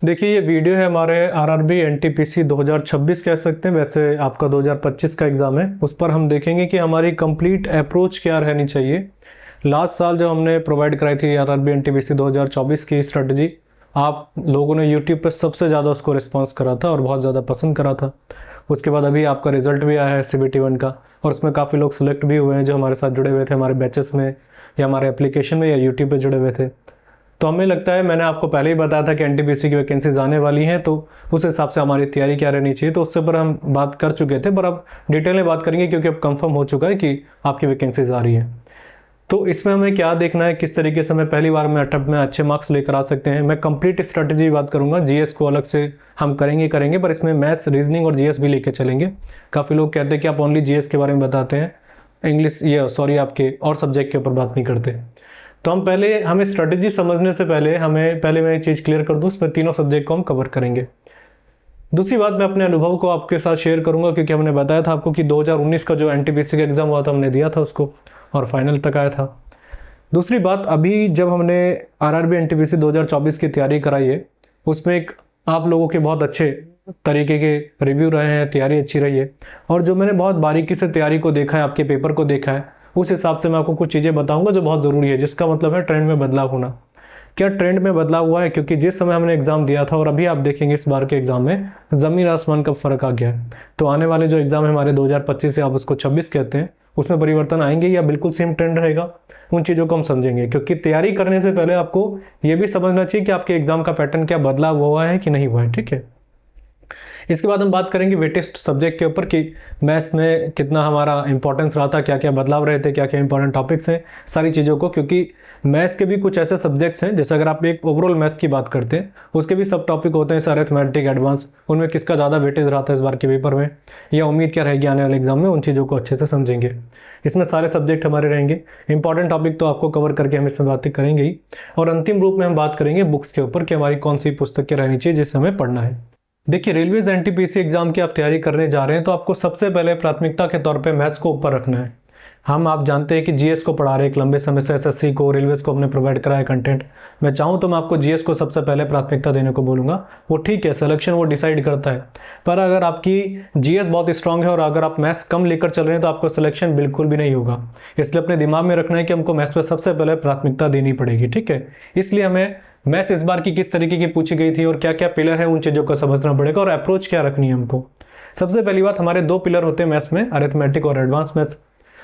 देखिए, ये वीडियो है हमारे आरआरबी एनटीपीसी 2026 कह सकते हैं, वैसे आपका 2025 का एग्ज़ाम है। उस पर हम देखेंगे कि हमारी कंप्लीट अप्रोच क्या रहनी चाहिए। लास्ट साल जब हमने प्रोवाइड कराई थी आरआरबी एनटीपीसी 2024 की स्ट्रेटजी, आप लोगों ने यूट्यूब पर सबसे ज़्यादा उसको रिस्पॉन्स करा था और बहुत ज़्यादा पसंद करा था। उसके बाद अभी आपका रिजल्ट भी आया है CBT 1 का, और उसमें काफ़ी लोग सिलेक्ट भी हुए हैं जो हमारे साथ जुड़े हुए थे हमारे बैचेस में या हमारे एप्लीकेशन में या यूट्यूब पर जुड़े हुए थे। तो हमें लगता है, मैंने आपको पहले ही बताया था कि एनटीपीसी की वैकेंसीज आने वाली हैं, तो उस हिसाब से हमारी तैयारी क्या रहनी चाहिए, तो उससे पर हम बात कर चुके थे, पर अब डिटेल में बात करेंगे क्योंकि अब कंफर्म हो चुका है कि आपकी वैकेंसीज आ रही हैं। तो इसमें हमें क्या देखना है, किस तरीके से हमें पहली बार में अटेम्प्ट में अच्छे मार्क्स लेकर आ सकते हैं। मैं कंप्लीट स्ट्रेटजी की बात करूंगा, जीएस को अलग से हम करेंगे, पर इसमें मैथ्स, रीजनिंग और जीएस भी लेके चलेंगे। काफ़ी लोग कहते हैं कि आप ओनली जीएस के बारे में बताते हैं, इंग्लिश आपके और सब्जेक्ट के ऊपर बात नहीं करते। तो हमें स्ट्रेटजी समझने से पहले मैं एक चीज़ क्लियर कर दूँ, इसमें तीनों सब्जेक्ट को हम कवर करेंगे। दूसरी बात, मैं अपने अनुभव को आपके साथ शेयर करूंगा, क्योंकि हमने बताया था आपको कि 2019 का जो एनटीपीसी का एग्ज़ाम हुआ था, हमने दिया था उसको और फाइनल तक आया था। दूसरी बात, अभी जब हमने आरआरबी एनटीपीसी 2024 की तैयारी कराई है, उसमें एक आप लोगों के बहुत अच्छे तरीके के रिव्यू रहे हैं, तैयारी अच्छी रही है, और जो मैंने बहुत बारीकी से तैयारी को देखा है, आपके पेपर को देखा है, उस हिसाब से मैं आपको कुछ चीज़ें बताऊंगा जो बहुत ज़रूरी है, जिसका मतलब है ट्रेंड में बदलाव होना। क्या ट्रेंड में बदलाव हुआ है? क्योंकि जिस समय हमने एग्जाम दिया था और अभी आप देखेंगे इस बार के एग्जाम में ज़मीन आसमान का फ़र्क आ गया है। तो आने वाले जो एग्जाम है हमारे 2025 से, आप उसको 26 कहते हैं, उसमें परिवर्तन आएंगे या बिल्कुल सेम ट्रेंड रहेगा, उन चीज़ों को हम समझेंगे। क्योंकि तैयारी करने से पहले आपको ये भी समझना चाहिए कि आपके एग्जाम का पैटर्न क्या बदलाव हुआ है कि नहीं हुआ है, ठीक है। इसके बाद हम बात करेंगे वेटेस्ट सब्जेक्ट के ऊपर कि मैथ्स में कितना हमारा इंपॉर्टेंस रहा था, क्या क्या बदलाव रहे थे, क्या क्या इंपॉर्टेंट टॉपिक्स हैं, सारी चीज़ों को। क्योंकि मैथ्स के भी कुछ ऐसे सब्जेक्ट्स हैं, जैसे अगर आप एक ओवरऑल मैथ्स की बात करते हैं, उसके भी सब टॉपिक होते हैं, अरिथमेटिक, एडवांस, उनमें किसका ज़्यादा वेटेज रहा था इस बार के पेपर में, या उम्मीद क्या रहेगी आने वाले एग्जाम में, उन चीज़ों को अच्छे से समझेंगे। इसमें सारे सब्जेक्ट हमारे रहेंगे, इंपॉर्टेंट टॉपिक तो आपको कवर करके हम इसमें बातें करेंगे ही। और अंतिम रूप में हम बात करेंगे बुक्स के ऊपर कि हमारी कौन सी पुस्तकें रहनी चाहिए जिससे हमें पढ़ना है। देखिए, रेलवेज एनटीपीसी एग्जाम की आप तैयारी करने जा रहे हैं, तो आपको सबसे पहले प्राथमिकता के तौर पे मैथ्स को ऊपर रखना है। आप जानते हैं कि जीएस को पढ़ा रहे एक लंबे समय से, एसएससी को, रेलवेज को हमने प्रोवाइड कराया कंटेंट। मैं चाहूँ तो मैं आपको जीएस को सबसे पहले प्राथमिकता देने को बोलूँगा। वो ठीक है, सिलेक्शन वो डिसाइड करता है, पर अगर आपकी जीएस बहुत स्ट्रांग है और अगर आप मैथ्स कम लेकर चल रहे हैं तो आपको सिलेक्शन बिल्कुल भी नहीं होगा। इसलिए अपने दिमाग में रखना है कि हमको मैथ्स पर सबसे पहले प्राथमिकता देनी पड़ेगी, ठीक है। इसलिए हमें मैथ्स इस बार की किस तरीके की पूछी गई थी और क्या क्या पिलर है, उन चीज़ों को समझना पड़ेगा और अप्रोच क्या रखनी है हमको। सबसे पहली बात, हमारे 2 पिलर होते हैं मैथ्स में, अरिथमेटिक और एडवांस मैथ्स।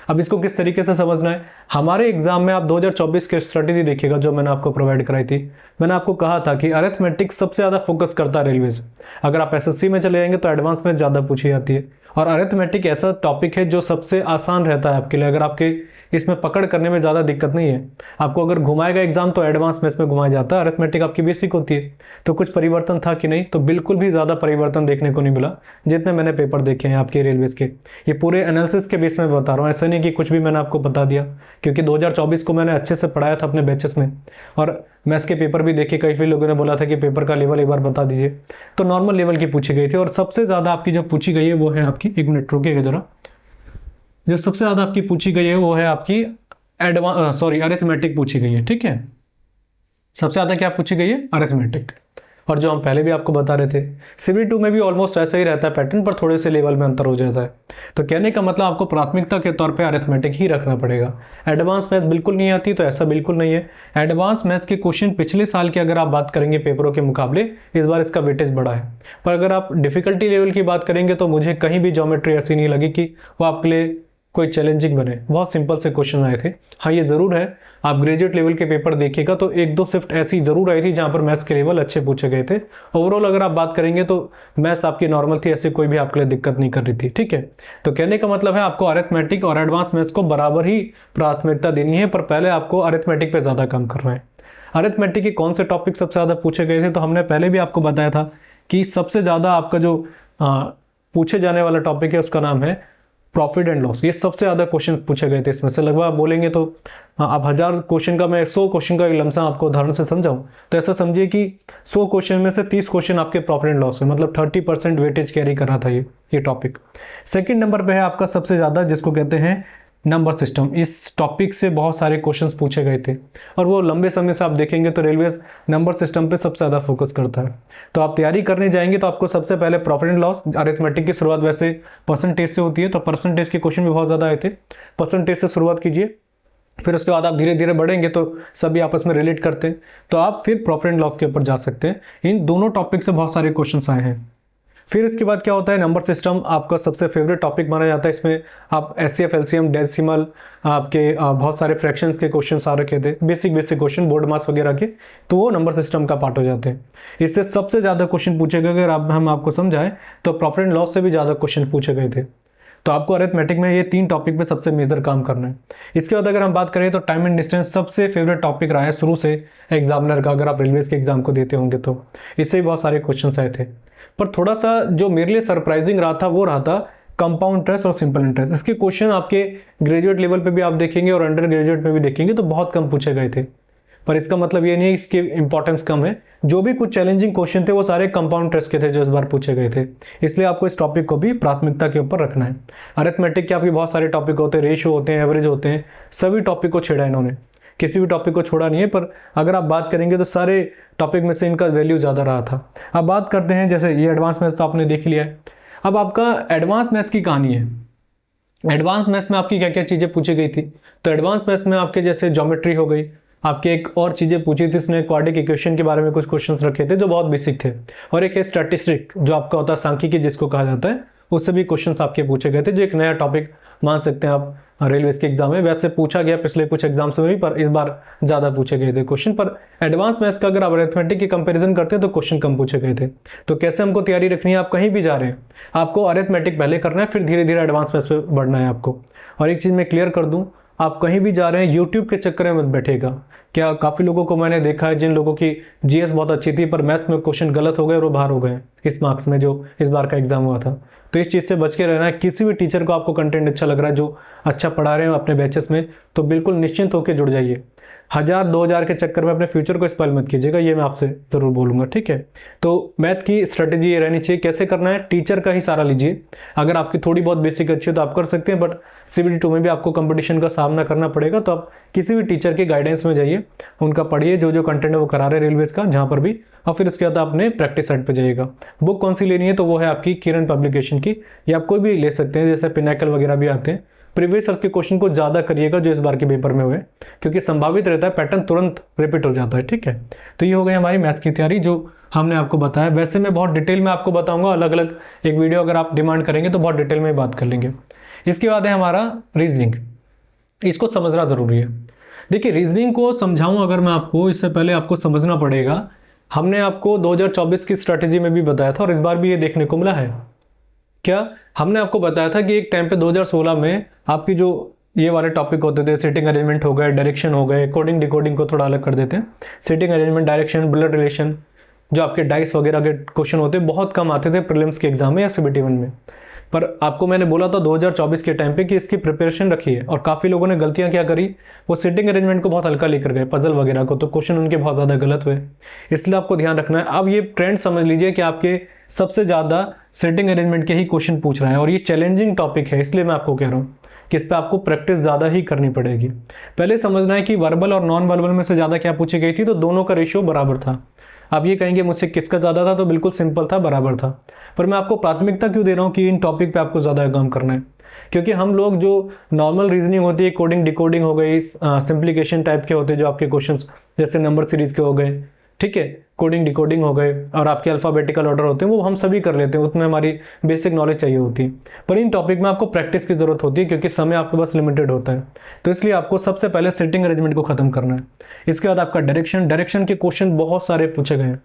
अब इसको किस तरीके से समझना है, हमारे एग्जाम में आप 2024 की स्ट्रेटेजी देखिएगा जो मैंने आपको प्रोवाइड कराई थी। मैंने आपको कहा था कि अरिथमेटिक सबसे ज़्यादा फोकस करता है रेलवेज। अगर आप एसएससी में चले जाएंगे तो एडवांस में ज़्यादा पूछी जाती है, और अरिथमेटिक ऐसा टॉपिक है जो सबसे आसान रहता है आपके लिए। अगर आपके इसमें पकड़ करने में ज़्यादा दिक्कत नहीं है, आपको अगर घुमाएगा एग्जाम तो एडवांस मैथ्स में घुमाया जाता है, अरिथमेटिक आपकी बेसिक होती है। तो कुछ परिवर्तन था कि नहीं, तो बिल्कुल भी ज़्यादा परिवर्तन देखने को नहीं मिला जितने मैंने पेपर देखे हैं आपके रेलवेज के। ये पूरे एनालिसिस के बेस में बता रहा हूँ, ऐसा नहीं कि कुछ भी मैंने आपको बता दिया, क्योंकि 2024 को मैंने अच्छे से पढ़ाया था अपने बैचेस में, और मैथ्स के पेपर भी देखे। कई लोगों ने बोला था कि पेपर का लेवल एक बार बता दीजिए, तो नॉर्मल लेवल की पूछी गई थी। और सबसे ज़्यादा आपकी जो पूछी गई है वो है आपकी, एक मिनट रुकिएगा जरा, जो सबसे ज़्यादा आपकी पूछी गई है वो है आपकी अरिथमेटिक पूछी गई है, ठीक है। सबसे ज़्यादा क्या पूछी गई है, अरिथमेटिक। और जो हम पहले भी आपको बता रहे थे, CBT 2 में भी ऑलमोस्ट ऐसा ही रहता है पैटर्न, पर थोड़े से लेवल में अंतर हो जाता है। तो कहने का मतलब आपको प्राथमिकता के तौर पे अरिथमेटिक ही रखना पड़ेगा। एडवांस मैथ्स बिल्कुल नहीं आती तो ऐसा बिल्कुल नहीं है। एडवांस मैथ्स के क्वेश्चन पिछले साल के अगर आप बात करेंगे पेपरों के मुकाबले, इस बार इसका वेटेज बढ़ा है। पर अगर आप डिफिकल्टी लेवल की बात करेंगे तो मुझे कहीं भी ज्योमेट्री ऐसी नहीं लगी कि वो आपके लिए कोई चैलेंजिंग बने। बहुत सिंपल से क्वेश्चन आए थे। हाँ, ये ज़रूर है, आप ग्रेजुएट लेवल के पेपर देखिएगा तो 1-2 शिफ्ट ऐसी ज़रूर आई थी जहाँ पर मैथ्स के लेवल अच्छे पूछे गए थे। ओवरऑल अगर आप बात करेंगे तो मैथ्स आपकी नॉर्मल थी, ऐसे कोई भी आपके लिए दिक्कत नहीं कर रही थी, ठीक है। तो कहने का मतलब है आपको अरिथमेटिक और एडवांस मैथ्स को बराबर ही प्राथमिकता देनी है, पर पहले आपको अरिथमेटिक पर ज़्यादा काम करना है। अरिथमेटिक के कौन से टॉपिक सबसे ज़्यादा पूछे गए थे, तो हमने पहले भी आपको बताया था कि सबसे ज़्यादा आपका जो पूछे जाने वाला टॉपिक है उसका नाम है प्रॉफिट एंड लॉस। ये सबसे ज़्यादा क्वेश्चन पूछे गए थे इसमें से। लगभग आप बोलेंगे तो आप 1000 क्वेश्चन का, मैं 100 क्वेश्चन का एक लमसम आपको उदाहरण से समझाऊं तो ऐसा समझिए कि 100 क्वेश्चन में से 30 क्वेश्चन आपके प्रॉफिट एंड लॉस है, मतलब 30% वेटेज कैरी कर रहा था ये टॉपिक। सेकंड नंबर पे है आपका सबसे ज़्यादा, जिसको कहते हैं नंबर सिस्टम, इस टॉपिक से बहुत सारे क्वेश्चंस पूछे गए थे और वो लंबे समय से आप देखेंगे तो रेलवे नंबर सिस्टम पे सबसे ज़्यादा फोकस करता है। तो आप तैयारी करने जाएंगे तो आपको सबसे पहले प्रॉफिट एंड लॉस, अरिथमेटिक की शुरुआत वैसे परसेंटेज से होती है, तो परसेंटेज के क्वेश्चन भी बहुत ज़्यादा आए थे, परसेंटेज से शुरुआत कीजिए, फिर उसके बाद आप धीरे धीरे बढ़ेंगे तो सभी आपस में रिलेट करते हैं, तो आप फिर प्रॉफिट एंड लॉस के ऊपर जा सकते हैं। इन दोनों टॉपिक से बहुत सारे क्वेश्चंस आए हैं। फिर इसके बाद क्या होता है, नंबर सिस्टम आपका सबसे फेवरेट टॉपिक माना जाता है। इसमें आप एचसीएफ, एलसीएम, डेसिमल, आपके बहुत सारे फ्रैक्शंस के क्वेश्चन आ रखे थे, बेसिक क्वेश्चन, बोर्ड मास वगैरह के, तो वो नंबर सिस्टम का पार्ट हो जाते हैं। इससे सबसे ज़्यादा क्वेश्चन पूछे गए, अगर हम आपको समझाएं तो प्रॉफिट एंड लॉस से भी ज़्यादा क्वेश्चन पूछे गए थे। तो आपको अरिथमेटिक में ये 3 टॉपिक पे सबसे मेजर काम करना है। इसके बाद अगर हम बात करें तो टाइम एंड डिस्टेंस सबसे फेवरेट टॉपिक रहा है शुरू से एग्जामिनर का, अगर आप रेलवेज के एग्जाम को देते होंगे तो इससे भी बहुत सारे क्वेश्चन आए थे। पर थोड़ा सा जो मेरे लिए सरप्राइजिंग रहा था वो रहा था कंपाउंड इंटरेस्ट और सिंपल इंटरेस्ट। इसके क्वेश्चन आपके ग्रेजुएट लेवल पे भी आप देखेंगे और अंडर ग्रेजुएट में भी देखेंगे तो बहुत कम पूछे गए थे। पर इसका मतलब ये नहीं है इसकी इंपॉर्टेंस कम है, जो भी कुछ चैलेंजिंग क्वेश्चन थे वो सारे कंपाउंड इंटरेस्ट के थे जो इस बार पूछे गए थे, इसलिए आपको इस टॉपिक को भी प्राथमिकता के ऊपर रखना है। अरिथमेटिक के आपके बहुत सारे टॉपिक होते हैं, रेशियो होते हैं, एवरेज होते हैं, सभी टॉपिक को छेड़ा इन्होंने, किसी भी टॉपिक को छोड़ा नहीं है। पर अगर आप बात करेंगे तो सारे टॉपिक में से इनका वैल्यू ज़्यादा रहा था। अब बात करते हैं, जैसे ये एडवांस मैथ्स तो आपने देख लिया है, अब आपका एडवांस मैथ्स की कहानी है। एडवांस मैथ्स में आपकी क्या क्या चीज़ें पूछी गई थी, तो एडवांस मैथ्स में आपके जैसे ज्योमेट्री हो गई, आपके एक और चीज़ें पूछी थी, इसमें क्वाड्रिक इक्वेशन के बारे में कुछ क्वेश्चंस रखे थे जो बहुत बेसिक थे, और एक है स्टैटिस्टिक जो आपका होता है सांख्यिकी जिसको कहा जाता है, उससे भी क्वेश्चंस आपके पूछे गए थे, जो एक नया टॉपिक मान सकते हैं आप रेलवेज के एग्जाम में। वैसे पूछा गया पिछले कुछ एग्जाम्स में भी, पर इस बार ज़्यादा पूछे गए थे क्वेश्चन। पर एडवांस मैथ्स का अगर आप अरिथमेटिक की कंपैरिजन करते हैं तो क्वेश्चन कम पूछे गए थे। तो कैसे हमको तैयारी रखनी है, आप कहीं भी जा रहे हैं आपको अरिथमेटिक पहले करना है, फिर धीरे धीरे एडवांस मैथ्स पे बढ़ना है आपको। और एक चीज़ मैं क्लियर कर दूँ, आप कहीं भी जा रहे हैं यूट्यूब के चक्कर में मत बैठेगा। क्या काफ़ी लोगों को मैंने देखा है जिन लोगों की जीएस बहुत अच्छी थी पर मैथ्स में क्वेश्चन गलत हो गए और वो बाहर हो गए इस मार्क्स में जो इस बार का एग्जाम हुआ था। तो इस चीज़ से बच के रहना है। किसी भी टीचर को आपको कंटेंट अच्छा लग रहा है, जो अच्छा पढ़ा रहे हैं अपने बैचेस में, तो बिल्कुल निश्चिंत होकर जुड़ जाइए। 1000-2000 के चक्कर में अपने फ्यूचर को स्पॉइल मत कीजिएगा, ये मैं आपसे ज़रूर बोलूँगा, ठीक है। तो मैथ की स्ट्रेटेजी ये रहनी चाहिए, कैसे करना है, टीचर का ही सहारा लीजिए। अगर आपकी थोड़ी बहुत बेसिक अच्छी है तो आप कर सकते हैं, बट CBT 2 में भी आपको कंपटीशन का सामना करना पड़ेगा, तो आप किसी भी टीचर के गाइडेंस में जाइए, उनका पढ़िए, जो जो कंटेंट है वो करा रहे रेलवेज का जहाँ पर भी, और फिर उसके बाद अपने प्रैक्टिस साइड पे जाइएगा। बुक कौन सी लेनी है, तो वो है आपकी किरण पब्लिकेशन की, या आप कोई भी ले सकते हैं, जैसे पिनाकल वगैरह भी आते हैं। प्रीवियस ईयर के क्वेश्चन को ज़्यादा करिएगा जो इस बार के पेपर में हुए, क्योंकि संभावित रहता है पैटर्न तुरंत रिपीट हो जाता है, ठीक है। तो ये हो गई हमारी मैथ्स की तैयारी जो हमने आपको बताया। वैसे मैं बहुत डिटेल में आपको बताऊंगा, अलग अलग एक वीडियो अगर आप डिमांड करेंगे तो बहुत डिटेल में बात कर लेंगे। इसके बाद है हमारा रीजनिंग, इसको समझना ज़रूरी है। देखिए रीजनिंग को समझाऊँ अगर मैं आपको, इससे पहले आपको समझना पड़ेगा, हमने आपको 2024 की स्ट्रैटेजी में भी बताया था और इस बार भी ये देखने को मिला है। क्या हमने आपको बताया था कि एक टाइम पे 2016 में आपकी जो ये वाले टॉपिक होते थे, सिटिंग अरेंजमेंट हो गए, डायरेक्शन हो गए, कोडिंग डिकोडिंग को थोड़ा अलग कर देते हैं, sitting arrangement, direction, blood relation, जो आपके डाइस वगैरह के क्वेश्चन होते हैं बहुत कम आते थे प्रीलिम्स के एग्जाम में या CBT 1 में। पर आपको मैंने बोला था 2024 के टाइम पे कि इसकी प्रिपरेशन रखिए, और काफ़ी लोगों ने गलतियां क्या करी, वो सिटिंग अरेंजमेंट को बहुत हल्का लेकर गए, पजल वगैरह को, तो क्वेश्चन उनके बहुत ज़्यादा गलत हुए, इसलिए आपको ध्यान रखना है। अब ये ट्रेंड समझ लीजिए कि आपके सबसे ज़्यादा सिटिंग अरेंजमेंट के ही क्वेश्चन पूछ रहे हैं, और ये चैलेंजिंग टॉपिक है, इसलिए मैं आपको कह रहा हूँ कि इस पर आपको प्रैक्टिस ज़्यादा ही करनी पड़ेगी। पहले समझना है कि वर्बल और नॉन वर्बल में से ज़्यादा क्या पूछी गई थी, तो दोनों का रेशियो बराबर था। आप ये कहेंगे मुझसे किसका ज़्यादा था, तो बिल्कुल सिंपल था, बराबर था। पर मैं आपको प्राथमिकता क्यों दे रहा हूँ कि इन टॉपिक पे आपको ज़्यादा काम करना है, क्योंकि हम लोग जो नॉर्मल रीजनिंग होती है, कोडिंग डिकोडिंग हो गई, सिंप्लीकेशन टाइप के होते हैं जो आपके क्वेश्चंस, जैसे नंबर सीरीज के हो गए, ठीक है, कोडिंग डिकोडिंग हो गए, और आपके अल्फ़ाबेटिकल ऑर्डर होते हैं, वो हम सभी कर लेते हैं, उसमें हमारी बेसिक नॉलेज चाहिए होती है। पर इन टॉपिक में आपको प्रैक्टिस की ज़रूरत होती है, क्योंकि समय आपके पास लिमिटेड होता है। तो इसलिए आपको सबसे पहले सिटिंग अरेंजमेंट को ख़त्म करना है। इसके बाद आपका डायरेक्शन के क्वेश्चन बहुत सारे पूछे गए हैं।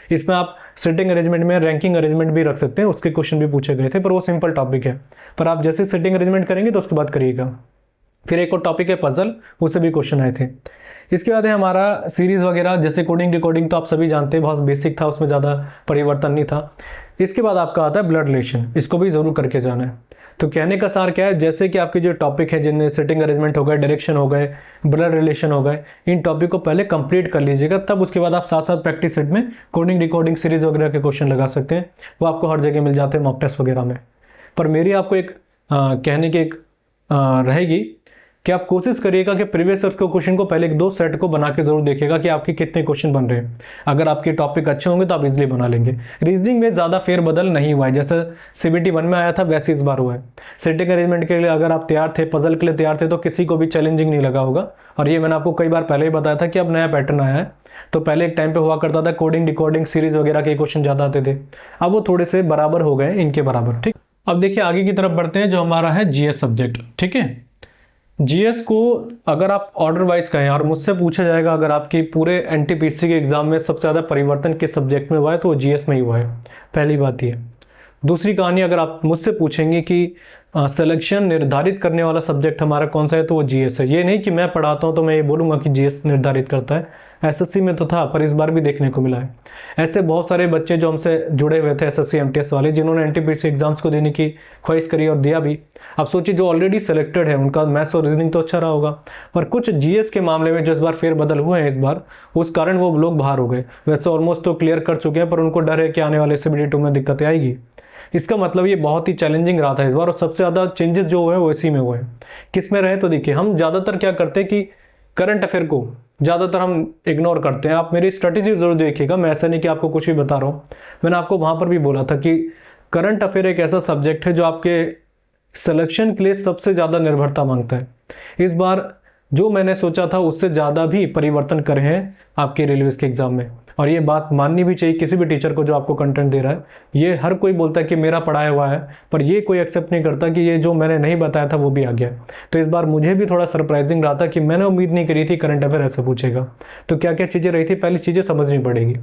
इसमें आप सिटिंग अरेंजमेंट में रैंकिंग अरेंजमेंट भी रख सकते हैं, उसके क्वेश्चन भी पूछे गए थे, पर वो सिंपल टॉपिक है। पर आप जैसे सिटिंग अरेंजमेंट करेंगे तो उसके बाद करिएगा। फिर एक और टॉपिक है पजल, उससे भी क्वेश्चन आए थे। इसके बाद है हमारा सीरीज़ वगैरह, जैसे कोडिंग डिकोडिंग तो आप सभी जानते हैं, बहुत बेसिक था, उसमें ज़्यादा परिवर्तन नहीं था। इसके बाद आपका आता है ब्लड रिलेशन, इसको भी ज़रूर करके जाना है। तो कहने का सार क्या है, जैसे कि आपके जो टॉपिक है जिनमें सिटिंग अरेंजमेंट हो गए, डायरेक्शन हो गए, ब्लड रिलेशन हो गए, इन टॉपिक को पहले कंप्लीट कर लीजिएगा, तब उसके बाद आप साथ साथ प्रैक्टिस सेट में कोडिंग डिकोडिंग सीरीज वगैरह के क्वेश्चन लगा सकते हैं। वो आपको हर जगह मिल जाते हैं मॉक टेस्ट वगैरह में। पर मेरी आपको एक कहने की एक रहेगी कि आप कोशिश करिएगा कि प्रीवियस ईयर के क्वेश्चन को पहले 1-2 सेट को बना के जरूर देखिएगा कि आपके कितने क्वेश्चन बन रहे हैं। अगर आपके टॉपिक अच्छे होंगे तो आप इजीली बना लेंगे। रीजनिंग में ज़्यादा फेरबदल नहीं हुआ है, जैसे CBT 1 में आया था वैसे इस बार हुआ है। सिटिंग अरेंजमेंट के लिए अगर आप तैयार थे, पजल के लिए तैयार थे, तो किसी को भी चैलेंजिंग नहीं लगा होगा। और ये मैंने आपको कई बार पहले ही बताया था कि अब नया पैटर्न आया है। तो पहले एक टाइम पे हुआ करता था कोडिंग डिकोडिंग सीरीज वगैरह के क्वेश्चन ज़्यादा आते थे, अब वो थोड़े से बराबर हो गए इनके बराबर। ठीक, अब देखिए आगे की तरफ बढ़ते हैं जो हमारा है GS सब्जेक्ट। ठीक है, GS को अगर आप ऑर्डर वाइज कहें और मुझसे पूछा जाएगा अगर आपकी पूरे NTPC के एग्जाम में सबसे ज़्यादा परिवर्तन किस सब्जेक्ट में हुआ है तो वो GS में ही हुआ है, पहली बात ये। दूसरी कहानी, अगर आप मुझसे पूछेंगे कि सिलेक्शन निर्धारित करने वाला सब्जेक्ट हमारा कौन सा है तो वो GS है। ये नहीं कि मैं पढ़ाता हूँ तो मैं ये बोलूँगा कि GS निर्धारित करता है, SSC में तो था पर इस बार भी देखने को मिला है। ऐसे बहुत सारे बच्चे जो हमसे जुड़े हुए थे SSC MTS वाले, जिन्होंने NTPC एग्जाम्स को देने की ख्वाहिश करी और दिया भी। अब सोचिए जो ऑलरेडी सेलेक्टेड है उनका मैथ्स और रीजनिंग तो अच्छा रहा होगा, पर कुछ GS के मामले में जो इस बार फेरबदल हुए हैं इस बार, उस कारण वो लोग बाहर हो गए। वैसे ऑलमोस्ट तो क्लियर कर चुके हैं पर उनको डर है कि आने वाले CBT 2 में दिक्कतें आएगी। इसका मतलब ये बहुत ही चैलेंजिंग रहा था इस बार, और सबसे ज़्यादा चेंजेस जो हुए हैं वो इसी में हुए हैं। किस में रहे तो देखिए, हम ज़्यादातर क्या करते हैं कि करंट अफेयर को ज़्यादातर हम इग्नोर करते हैं। आप मेरी स्ट्रेटेजी जरूर देखिएगा, मैं ऐसा नहीं कि आपको कुछ भी बता रहा हूँ। मैंने आपको वहाँ पर भी बोला था कि करंट अफेयर एक ऐसा सब्जेक्ट है जो आपके सिलेक्शन के लिए सबसे ज़्यादा निर्भरता मांगता है। इस बार जो मैंने सोचा था उससे ज़्यादा भी परिवर्तन करे हैं आपके रेलवेज़ के एग्ज़ाम में, और ये बात माननी भी चाहिए किसी भी टीचर को जो आपको कंटेंट दे रहा है। ये हर कोई बोलता है कि मेरा पढ़ाया हुआ है, पर ये कोई एक्सेप्ट नहीं करता कि ये जो मैंने नहीं बताया था वो भी आ गया। तो इस बार मुझे भी थोड़ा सरप्राइजिंग रहा था कि मैंने उम्मीद नहीं करी थी करंट अफेयर ऐसे पूछेगा। तो क्या क्या चीज़ें रही थी, पहली चीज़ें समझनी पड़ेगी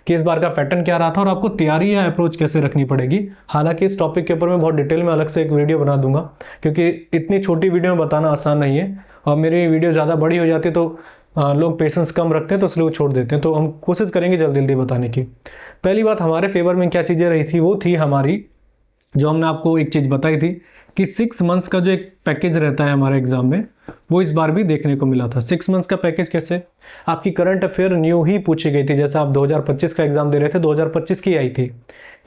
कि इस बार का पैटर्न क्या रहा था और आपको तैयारी या अप्रोच कैसे रखनी पड़ेगी। हालांकि इस टॉपिक के ऊपर मैं बहुत डिटेल में अलग से एक वीडियो बना दूंगा, क्योंकि इतनी छोटी वीडियो में बताना आसान नहीं है, और मेरी वीडियो ज़्यादा बड़ी हो जाती है तो लोग पेशेंस कम रखते हैं तो इसलिए वो छोड़ देते हैं। तो हम कोशिश करेंगे जल्दी जल्दी बताने की। पहली बात, हमारे फेवर में क्या चीज़ें रही थी वो थी हमारी, जो हमने आपको एक चीज़ बताई थी कि 6 मंथ्स का जो एक पैकेज रहता है हमारे एग्जाम में, वो इस बार भी देखने को मिला था। 6 मंथ्स का पैकेज कैसे, आपकी करंट अफेयर न्यू ही पूछी गई थी। जैसे आप 2025 का एग्जाम दे रहे थे, 2025 की आई थी।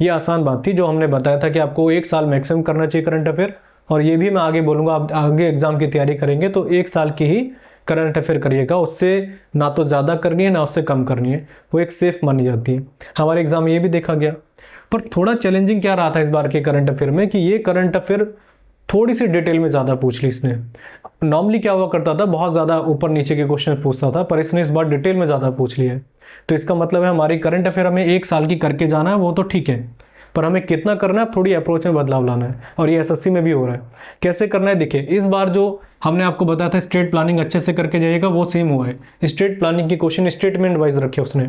ये आसान बात थी जो हमने बताया था कि आपको 1 साल मैक्सिमम करना चाहिए करंट अफेयर, और ये भी मैं आगे बोलूँगा। आप आगे एग्जाम की तैयारी करेंगे तो 1 साल की ही करंट अफेयर करिएगा, उससे ना तो ज़्यादा करनी है ना उससे कम करनी है, वो एक सेफ मानी जाती है। हमारे एग्जाम में ये भी देखा गया। पर थोड़ा चैलेंजिंग क्या रहा था इस बार के करंट अफेयर में कि ये करंट अफेयर थोड़ी सी डिटेल में ज़्यादा पूछ ली इसने। नॉर्मली क्या हुआ करता था, बहुत ज़्यादा ऊपर नीचे के क्वेश्चन पूछता था, पर इसने इस बार डिटेल में ज़्यादा पूछ लिया है। तो इसका मतलब है हमारी करंट अफेयर हमें 1 साल की करके जाना है, वो तो ठीक है, पर हमें कितना करना है, थोड़ी अप्रोच में बदलाव लाना है। और ये SSC में भी हो रहा है। कैसे करना है देखिए, इस बार जो हमने आपको बताया था स्टेट प्लानिंग अच्छे से करके जाइएगा, वो सेम हुआ है। स्टेट प्लानिंग की क्वेश्चन स्टेटमेंट वाइज रखे उसने,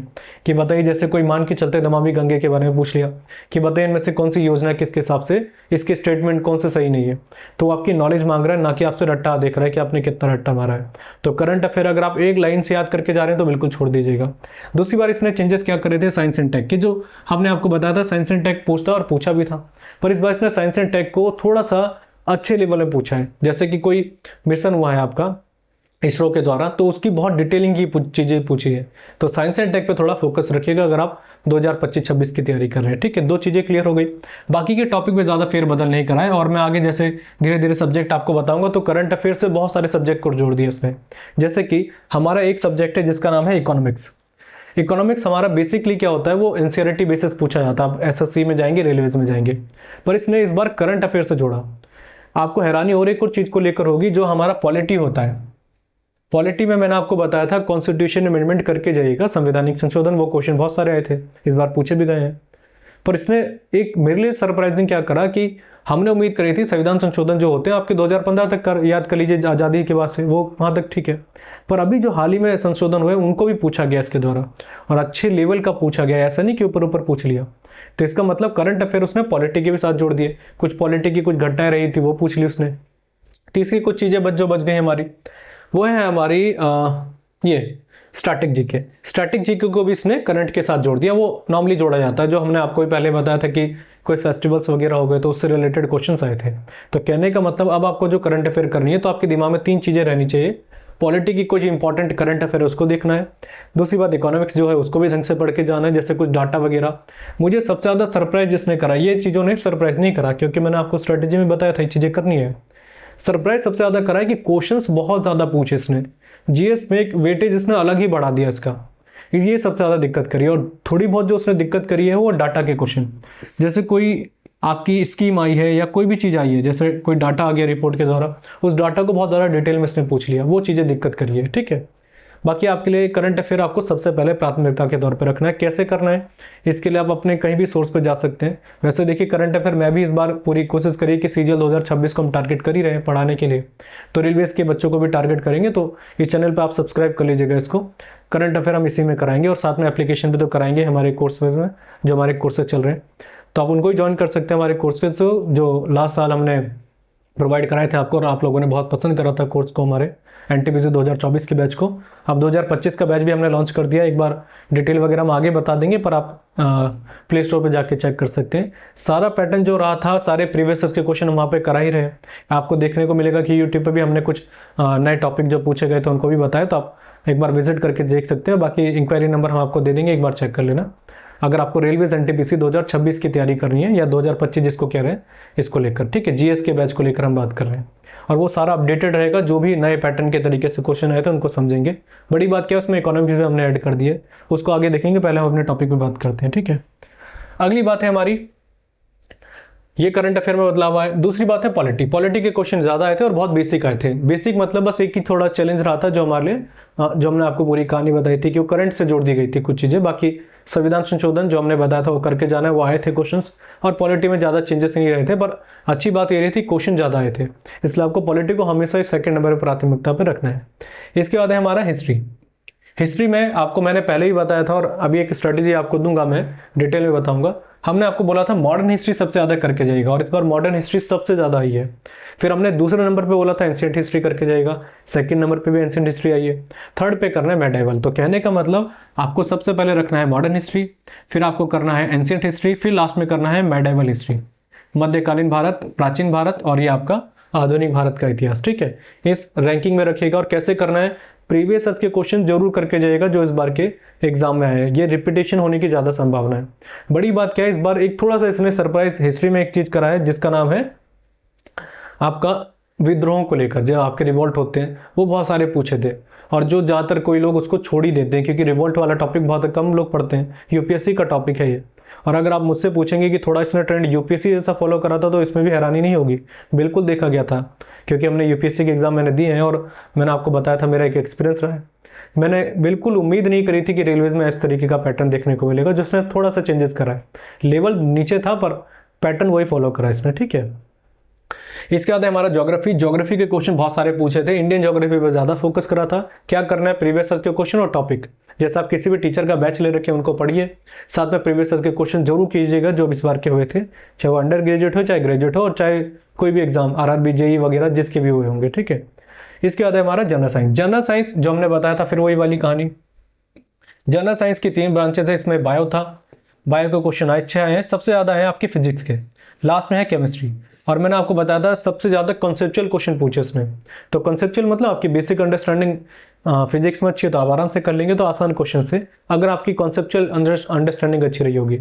कि बताइए जैसे कोई मान के चलते नमामि गंगे के बारे में पूछ लिया कि बताइए इनमें से कौन सी योजना किसके हिसाब से इसके स्टेटमेंट कौन से सही नहीं है। तो आपकी नॉलेज मांग रहा है, ना कि आपसे रट्टा देख रहा है कि आपने कितना रट्टा मारा है। तो करंट अफेयर अगर आप एक लाइन से याद करके जा रहे हैं तो बिल्कुल छोड़ दीजिएगा। दूसरी बार इसने चेंजेस क्या करे थे, साइंस एंड टेक के, जो हमने आपको बताया था साइंस एंड टेक पूछता और पूछा भी था, पर इस बार इसने साइंस एंड टेक को थोड़ा सा अच्छे लेवल में पूछा है। जैसे कि कोई मिशन हुआ है आपका इसरो के द्वारा, तो उसकी बहुत डिटेलिंग की चीज़ें पूछी है। तो साइंस एंड टेक पे थोड़ा फोकस रखिएगा अगर आप 2025-26 की तैयारी कर रहे हैं। ठीक है, 2 चीज़ें क्लियर हो गई। बाकी के टॉपिक पे ज़्यादा फेरबदल नहीं कराए, और मैं आगे जैसे धीरे धीरे सब्जेक्ट आपको बताऊंगा। तो करंट अफेयर से बहुत सारे सब्जेक्ट को जोड़ दिया इसमें। जैसे कि हमारा एक सब्जेक्ट है जिसका नाम है इकोनॉमिक्स। इकोनॉमिक्स हमारा बेसिकली क्या होता है, वो एनसीईआरटी बेसिस पूछा जाता है। आप SSC में जाएंगे, रेलवेज में जाएंगे, पर इसने इस बार करंट अफेयर से जोड़ा। आपको हैरानी और एक कुछ चीज़ को लेकर होगी, जो हमारा पॉलिटी होता है। पॉलिटी में मैंने आपको बताया था कॉन्स्टिट्यूशन अमेंडमेंट करके जाइएगा, संवैधानिक संशोधन, वो क्वेश्चन बहुत सारे आए थे, इस बार पूछे भी गए हैं। पर इसने एक मेरे लिए सरप्राइजिंग क्या करा कि हमने उम्मीद करी थी संविधान संशोधन जो होते हैं आपके 2015 तक याद कर लीजिए, आज़ादी के बाद से, वो वहाँ तक ठीक है। पर अभी जो हाल ही में संशोधन हुए उनको भी पूछा गया इसके द्वारा, और अच्छे लेवल का पूछा गया, ऐसा नहीं कि ऊपर ऊपर पूछ लिया। तो इसका मतलब करंट अफेयर उसने पॉलिटी के भी साथ जोड़ दिए। कुछ पॉलिटी की कुछ घटनाएं रही थी वो पूछ ली उसने। तीसरी कुछ चीज़ें बच गई हमारी, वो है हमारी ये स्टैटिक जीके। स्टैटिक जीके को भी इसने करंट के साथ जोड़ दिया। वो नॉर्मली जोड़ा जाता है, जो हमने आपको पहले बताया था कि कोई फेस्टिवल्स वगैरह हो गए तो उससे रिलेटेड क्वेश्चंस आए थे। तो कहने का मतलब अब आपको जो करंट अफेयर करनी है तो आपके दिमाग में 3 चीज़ें रहनी चाहिए। पॉलिटी की कुछ इंपॉर्टेंट करंट अफेयर उसको देखना है। दूसरी बात, इकोनॉमिक्स जो है उसको भी ढंग से पढ़ के जाना है, जैसे कुछ डाटा वगैरह। मुझे सबसे ज़्यादा सरप्राइज जिसने करा, ये चीज़ों ने सरप्राइज नहीं करा, क्योंकि मैंने आपको स्ट्रेटेजी में बताया था ये चीज़ें करनी है। सरप्राइज सबसे ज़्यादा करा है कि क्वेश्चंस बहुत ज़्यादा पूछे इसने, जीएस में एक वेटेज इसने अलग ही बढ़ा दिया इसका, ये सबसे ज़्यादा दिक्कत करी है। और थोड़ी बहुत जो उसने दिक्कत करी है वो डाटा के क्वेश्चन, जैसे कोई आपकी स्कीम आई है या कोई भी चीज़ आई है, जैसे कोई डाटा आ गया रिपोर्ट के द्वारा, उस डाटा को बहुत ज़्यादा डिटेल में इसने पूछ लिया, वो चीज़ें दिक्कत करी है। ठीक है, बाकी आपके लिए करंट अफेयर आपको सबसे पहले प्राथमिकता के तौर पर रखना है। कैसे करना है, इसके लिए आप अपने कहीं भी सोर्स पर जा सकते हैं। वैसे देखिए करंट अफेयर मैं भी इस बार पूरी कोशिश करी कि सीजीएल 2026 को हम टारगेट कर ही रहे हैं पढ़ाने के लिए, तो रेलवेज के बच्चों को भी टारगेट करेंगे, तो इस चैनल पर आप सब्सक्राइब कर लीजिएगा इसको। करंट अफेयर हम इसी में कराएंगे और साथ में एप्लीकेशन भी तो कराएंगे हमारे कोर्सेज में, जो हमारे कोर्सेज चल रहे हैं, तो आप उनको ही ज्वाइन कर सकते हैं हमारे कोर्सेज जो लास्ट साल हमने प्रोवाइड कराए थे आपको, और आप लोगों ने बहुत पसंद करा था कोर्स को, हमारे एनटीपीसी 2024 के बैच को। अब 2025 का बैच भी हमने लॉन्च कर दिया, एक बार डिटेल वगैरह हम आगे बता देंगे, पर आप प्ले स्टोर पे जाके चेक कर सकते हैं। सारा पैटर्न जो रहा था, सारे प्रीवियस के क्वेश्चन हम वहाँ पे करा ही रहे हैं। आपको देखने को मिलेगा कि यूट्यूब पे भी हमने कुछ नए टॉपिक जो पूछे गए थे उनको भी बताया, तो आप एक बार विजिट करके देख सकते हैं। बाकी इंक्वायरी नंबर हम आपको दे देंगे, एक बार चेक कर लेना अगर आपको रेलवेज एनटीपीसी 2026 की तैयारी करनी है, या 2025 जिसको कह रहे हैं इसको लेकर। ठीक है, जीएस के बैच को लेकर हम बात कर रहे हैं, और वो सारा अपडेटेड रहेगा, जो भी नए पैटर्न के तरीके से क्वेश्चन आए थे उनको समझेंगे। बड़ी बात क्या है, उसमें इकोनॉमिक्स भी हमने ऐड कर दिए, उसको आगे देखेंगे, पहले हम अपने टॉपिक पे बात करते हैं। ठीक है, अगली बात है हमारी, ये करंट अफेयर में बदलाव आया। दूसरी बात है पॉलिटी के क्वेश्चन ज़्यादा आए थे और बहुत बेसिक आए थे। बेसिक मतलब बस एक ही थोड़ा चैलेंज रहा था जो हमारे लिए, जो हमने आपको पूरी कहानी बताई थी कि वो करंट से जोड़ दी गई थी कुछ चीज़ें, बाकी संविधान संशोधन जो हमने बताया था वो करके जाना है, वो आए थे क्वेश्चंस, और पॉलिटी में ज़्यादा चेंजेस नहीं रहे थे। पर अच्छी बात ये रही थी क्वेश्चन ज़्यादा आए थे, इसलिए आपको पॉलिटी को हमेशा ही सेकंड नंबर पर प्राथमिकता पर रखना है। इसके बाद है हमारा हिस्ट्री में आपको मैंने पहले ही बताया था, और अभी एक स्ट्रेटेजी आपको दूंगा, मैं डिटेल में बताऊंगा। हमने आपको बोला था मॉडर्न हिस्ट्री सबसे ज़्यादा करके जाएगा, और इस बार मॉडर्न हिस्ट्री सबसे ज़्यादा आई है। फिर हमने दूसरे नंबर पे बोला था एंशिएंट हिस्ट्री करके जाएगा, सेकंड नंबर पे भी एंशिएंट हिस्ट्री आई है, थर्ड पे करना है मेडिवल। तो कहने का मतलब आपको सबसे पहले रखना है मॉडर्न हिस्ट्री, फिर आपको करना है एंशिएंट हिस्ट्री, फिर लास्ट में करना है मेडिवल हिस्ट्री, मध्यकालीन भारत, प्राचीन भारत, और ये आपका आधुनिक भारत का इतिहास। ठीक है, इस रैंकिंग में रखिएगा। और कैसे करना है, प्रीवियस ईयर के क्वेश्चन जरूर करके जाएगा जो इस बार के एग्जाम में आए हैं, ये रिपीटेशन होने की ज़्यादा संभावना है। बड़ी बात क्या है, इस बार एक थोड़ा सा इसने सरप्राइज हिस्ट्री में एक चीज़ करा है, जिसका नाम है आपका विद्रोहों को लेकर, जो आपके रिवोल्ट होते हैं वो बहुत सारे पूछे थे, और जो ज़्यादातर कोई लोग उसको छोड़ ही देते हैं, क्योंकि रिवोल्ट वाला टॉपिक बहुत कम लोग पढ़ते हैं, यूपीएससी का टॉपिक है ये। और अगर आप मुझसे पूछेंगे कि थोड़ा इसने ट्रेंड यूपीएससी जैसा फॉलो करा था, तो इसमें भी हैरानी नहीं होगी, बिल्कुल देखा गया था, क्योंकि हमने यूपीएससी के एग्जाम मैंने दिए हैं, और मैंने आपको बताया था मेरा एक एक्सपीरियंस रहा है। मैंने बिल्कुल उम्मीद नहीं करी थी कि रेलवेज में इस तरीके का पैटर्न देखने को मिलेगा, जिसने थोड़ा सा चेंजेस करा है। लेवल नीचे था पर पैटर्न वही फॉलो करा इसने। ठीक है, इसके बाद है हमारा ज्योग्राफी के क्वेश्चन बहुत सारे पूछे थे, इंडियन ज्योग्राफी पर ज़्यादा फोकस करा था। क्या करना है, प्रीवियस ईयर के क्वेश्चन और टॉपिक, जैसे आप किसी भी टीचर का बैच ले रखे उनको पढ़िए, साथ में प्रीवियस ईयर के क्वेश्चन जरूर कीजिएगा जो इस बार के हुए थे, चाहे वो अंडर ग्रेजुएट हो, चाहे ग्रेजुएट हो, और चाहे कोई भी एग्जाम आरआरबी जेई वगैरह जिसके भी हुए होंगे। ठीक है, इसके बाद है हमारा जनरल साइंस जो हमने बताया था, फिर वही वाली कहानी। जनरल साइंस की 3 ब्रांचेस है, इसमें बायो था, बायो के क्वेश्चन अच्छे आए हैं, सबसे ज़्यादा है आपके फिजिक्स के, लास्ट में है केमिस्ट्री। और मैंने आपको बताया था सबसे ज़्यादा कॉन्सेप्चुअल क्वेश्चन पूछे इसने। तो कॉन्सेप्चुअल मतलब आपकी बेसिक अंडरस्टैंडिंग फिजिक्स में अच्छी है तो आप आराम से कर लेंगे, तो आसान क्वेश्चन से, अगर आपकी कॉन्सेप्चुअल अंडरस्टैंडिंग अच्छी रही होगी।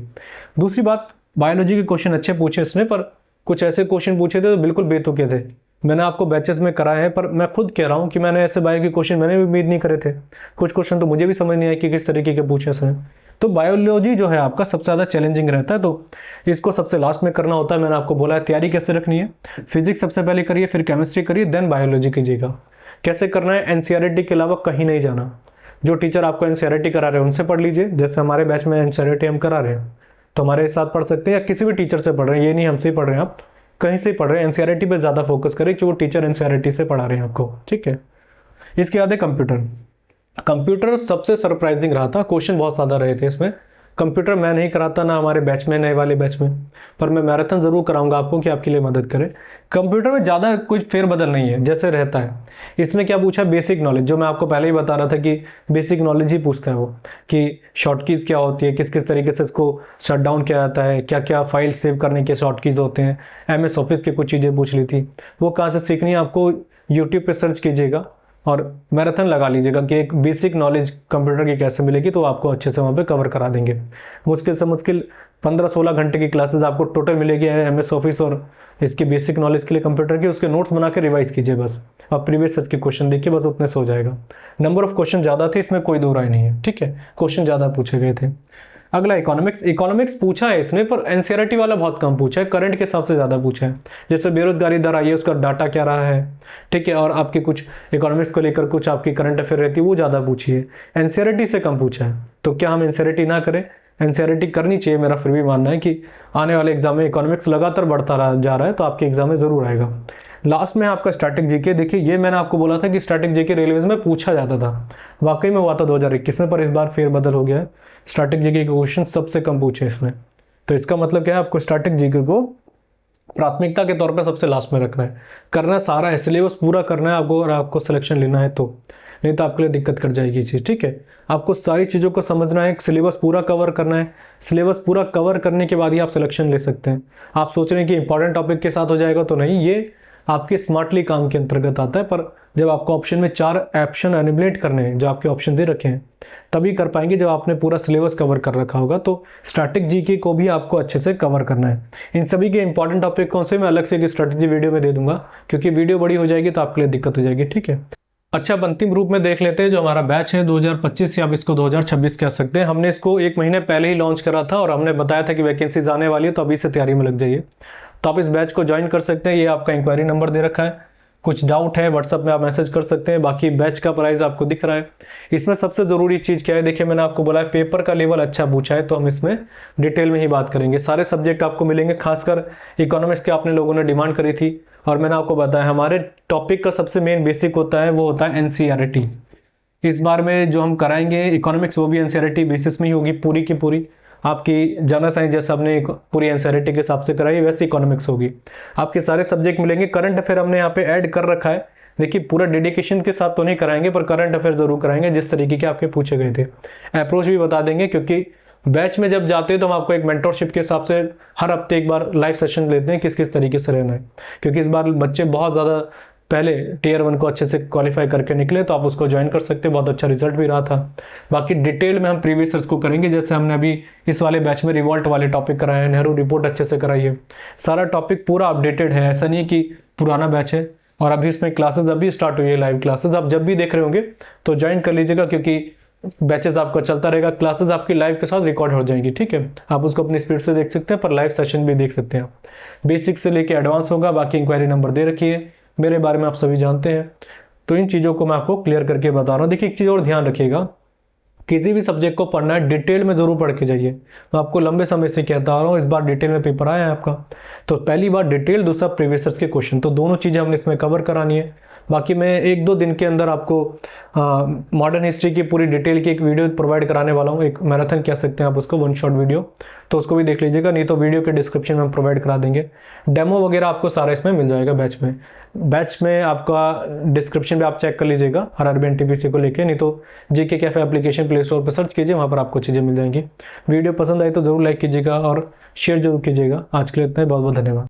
दूसरी बात, बायोलॉजी के क्वेश्चन अच्छे पूछे इसने, पर कुछ ऐसे क्वेश्चन पूछे थे तो बिल्कुल बेतुके थे। मैंने आपको बैचेस में कराए हैं, पर मैं खुद कह रहा हूँ कि मैंने ऐसे बायो के क्वेश्चन मैंने भी उम्मीद नहीं करे थे। कुछ क्वेश्चन तो मुझे भी समझ नहीं आया कि किस तरीके के पूछे इसने। तो बायोलॉजी जो है आपका सबसे ज़्यादा चैलेंजिंग रहता है, तो इसको सबसे लास्ट में करना होता है। मैंने आपको बोला है तैयारी कैसे रखनी है, फिजिक्स सबसे पहले करिए, फिर केमिस्ट्री करिए, देन बायोलॉजी कीजिएगा। कैसे करना है, एनसीईआरटी के अलावा कहीं नहीं जाना। जो टीचर आपको एनसीईआरटी करा रहे हैं उनसे पढ़ लीजिए, जैसे हमारे बैच में एनसीईआरटी हम करा रहे हैं तो हमारे साथ पढ़ सकते हैं, या किसी भी टीचर से पढ़ रहे हैं, ये नहीं हमसे ही पढ़ रहे हैं, आप कहीं से ही पढ़ रहे हैं, एनसीईआरटी पे ज़्यादा फोकस करें कि वो टीचर एनसीईआरटी से पढ़ा रहे हैं आपको। ठीक है, इसके बाद है कंप्यूटर सबसे सरप्राइजिंग रहा था, क्वेश्चन बहुत ज़्यादा रहे थे इसमें। कंप्यूटर मैं नहीं कराता ना हमारे बैच में, नए वाले बैच में, पर मैं मैराथन ज़रूर कराऊंगा आपको कि आपके लिए मदद करे। कंप्यूटर में ज़्यादा कुछ फेरबदल नहीं है, जैसे रहता है। इसने क्या पूछा, बेसिक नॉलेज, जो मैं आपको पहले ही बता रहा था कि बेसिक नॉलेज ही पूछता है वो, कि शॉर्ट कीज़ क्या होती है, किस किस तरीके से इसको शट डाउन किया जाता है, क्या क्या फाइल सेव करने के शॉर्ट कीज़ होते हैं। MS ऑफिस की कुछ चीज़ें पूछ ली थी, वो कहाँ से सीखनी है आपको यूट्यूब पर सर्च कीजिएगा, और मैराथन लगा लीजिएगा कि एक बेसिक नॉलेज कंप्यूटर की कैसे मिलेगी, तो आपको अच्छे से वहाँ पे कवर करा देंगे। मुश्किल से मुश्किल 15-16 घंटे की क्लासेस आपको टोटल मिलेगी MS ऑफिस और इसकी बेसिक नॉलेज के लिए कंप्यूटर की। उसके नोट्स बना के रिवाइज कीजिए बस, और प्रीवियस ईयर के क्वेश्चन देखिए, बस उतने से हो जाएगा। नंबर ऑफ क्वेश्चन ज़्यादा थे, इसमें कोई दो राय नहीं है, ठीक है, क्वेश्चन ज़्यादा पूछे गए थे। अगला इकोनॉमिक्स पूछा है इसमें, पर एनसीईआरटी वाला बहुत कम पूछा है, करंट के हिसाब से ज़्यादा पूछा है। जैसे बेरोजगारी दर आई है, उसका डाटा क्या रहा है, ठीक है, और आपके कुछ इकोनॉमिक्स को लेकर कुछ आपकी करंट अफेयर रहती है, वो ज़्यादा पूछी है। एनसीईआरटी से कम पूछा है, तो क्या हम एनसीईआरटी ना करें? एनसीईआरटी करनी चाहिए, मेरा फिर भी मानना है कि आने वाले एग्जाम में इकोनॉमिक्स लगातार बढ़ता जा रहा है, तो आपके एग्जाम में ज़रूर आएगा। लास्ट में आपका स्टैटिक जीके, देखिए ये मैंने आपको बोला था कि स्टैटिक जीके रेलवेज में पूछा जाता था, वाकई में हुआ था 2021 में, पर इस बार फेरबदल हो गया है। स्टैटिक जीके के क्वेश्चन सबसे कम पूछे इसमें, तो इसका मतलब क्या है, आपको स्टैटिक जीके को प्राथमिकता के तौर पर सबसे लास्ट में रखना है। करना सारा है, सिलेबस पूरा करना है आपको, और आपको सिलेक्शन लेना है तो, नहीं तो आपके लिए दिक्कत कर जाएगी ये चीज़, ठीक है। आपको सारी चीज़ों को समझना है, सिलेबस पूरा कवर करना है। सिलेबस पूरा कवर करने के बाद ही आप सिलेक्शन ले सकते हैं। आप सोच रहे हैं कि इंपॉर्टेंट टॉपिक के साथ हो जाएगा, तो नहीं, ये आपके स्मार्टली काम के अंतर्गत आता है। पर जब आपको ऑप्शन में 4 ऑप्शन एनिमुलेट करने हैं, जो आपके ऑप्शन दे रखे हैं, तभी कर पाएंगे जब आपने पूरा सिलेबस कवर कर रखा होगा। तो स्टैटिक जीके को भी आपको अच्छे से कवर करना है। इन सभी के इंपॉर्टेंट टॉपिक कौन से मैं अलग से एक स्ट्रैटेजी वीडियो में दे दूंगा, क्योंकि वीडियो बड़ी हो जाएगी तो आपके लिए दिक्कत हो जाएगी, ठीक है। अच्छा, अब अंतिम रूप में देख लेते हैं जो हमारा बैच है 2025, या आप इसको 2026 कह सकते हैं। हमने इसको 1 महीने पहले ही लॉन्च करा था, और हमने बताया था कि वैकेंसीज आने वाली है, तो अभी से तैयारी में लग जाइए। तो आप इस बैच को ज्वाइन कर सकते हैं। ये आपका इंक्वायरी नंबर दे रखा है, कुछ डाउट है व्हाट्सअप में आप मैसेज कर सकते हैं। बाकी बैच का प्राइस आपको दिख रहा है। इसमें सबसे ज़रूरी चीज़ क्या है, देखिए मैंने आपको बोला है पेपर का लेवल अच्छा पूछा है, तो हम इसमें डिटेल में ही बात करेंगे। सारे सब्जेक्ट आपको मिलेंगे, खासकर इकोनॉमिक्स के आपने लोगों ने डिमांड करी थी, और मैंने आपको बताया हमारे टॉपिक का सबसे मेन बेसिक होता है, वो होता है एनसीईआरटी। इस बार में जो हम कराएंगे इकोनॉमिक्स, वो भी एनसीईआरटी बेसिस में ही होगी पूरी की पूरी। आपकी जनरल साइंस जैसे आपने पूरी एनसीईआरटी के हिसाब से कराई, वैसे इकोनॉमिक्स होगी। आपके सारे सब्जेक्ट मिलेंगे। करंट अफेयर हमने यहाँ पे ऐड कर रखा है। देखिए पूरा डेडिकेशन के साथ तो नहीं कराएंगे, पर करंट अफेयर जरूर कराएंगे जिस तरीके के आपके पूछे गए थे। अप्रोच भी बता देंगे, क्योंकि बैच में जब जाते हैं तो हम आपको एक मेंटरशिप के हिसाब से हर हफ्ते एक बार लाइव सेशन लेते हैं, किस किस तरीके से रहना है। क्योंकि इस बार बच्चे बहुत ज़्यादा पहले टियर 1 को अच्छे से क्वालिफाई करके निकले, तो आप उसको ज्वाइन कर सकते हैं। बहुत अच्छा रिजल्ट भी रहा था। बाकी डिटेल में हम प्रीवियस ईयर्स को करेंगे, जैसे हमने अभी इस वाले बैच में रिवॉल्ट वाले टॉपिक कराए हैं, नेहरू रिपोर्ट अच्छे से कराई है। सारा टॉपिक पूरा अपडेटेड है, ऐसा नहीं कि पुराना बैच है। और अभी इसमें क्लासेस अभी स्टार्ट हुई है, लाइव क्लासेस। आप जब भी देख रहे होंगे तो ज्वाइन कर लीजिएगा, क्योंकि बैचेस आपका चलता रहेगा। क्लासेस आपकी लाइव के साथ रिकॉर्ड हो जाएंगी, ठीक है। आप उसको अपनी स्पीड से देख सकते हैं, पर लाइव सेशन भी देख सकते हैं। बेसिक से लेके एडवांस होगा। बाकी इंक्वायरी नंबर दे रखिए, मेरे बारे में आप सभी जानते हैं। तो इन चीज़ों को मैं आपको क्लियर करके बता रहा हूँ। देखिए एक चीज़ और ध्यान रखिएगा, किसी भी सब्जेक्ट को पढ़ना है डिटेल में जरूर पढ़ के जाइए। मैं आपको लंबे समय से कहता आ रहा हूँ, इस बार डिटेल में पेपर आया है आपका, तो पहली बार डिटेल, दूसरा प्रीवियस ईयर के क्वेश्चन, तो दोनों चीज़ें हमने इसमें कवर करानी है। बाकी मैं 1-2 दिन के अंदर आपको मॉडर्न हिस्ट्री की पूरी डिटेल की एक वीडियो प्रोवाइड कराने वाला हूँ। एक मैराथन कह सकते हैं आप उसको, 1 शॉट वीडियो, तो उसको भी देख लीजिएगा। नहीं तो वीडियो के डिस्क्रिप्शन में हम प्रोवाइड करा देंगे। डेमो वगैरह आपको सारा इसमें मिल जाएगा बैच में आपका डिस्क्रिप्शन पे आप चेक कर लीजिएगा RRB NTPC को लेके। नहीं तो GK cafe application play store पर सर्च कीजिए, वहाँ पर आपको चीज़ें मिल जाएंगी। वीडियो पसंद आई तो ज़रूर लाइक कीजिएगा और शेयर जरूर कीजिएगा। आज के लिए इतना ही, बहुत बहुत धन्यवाद।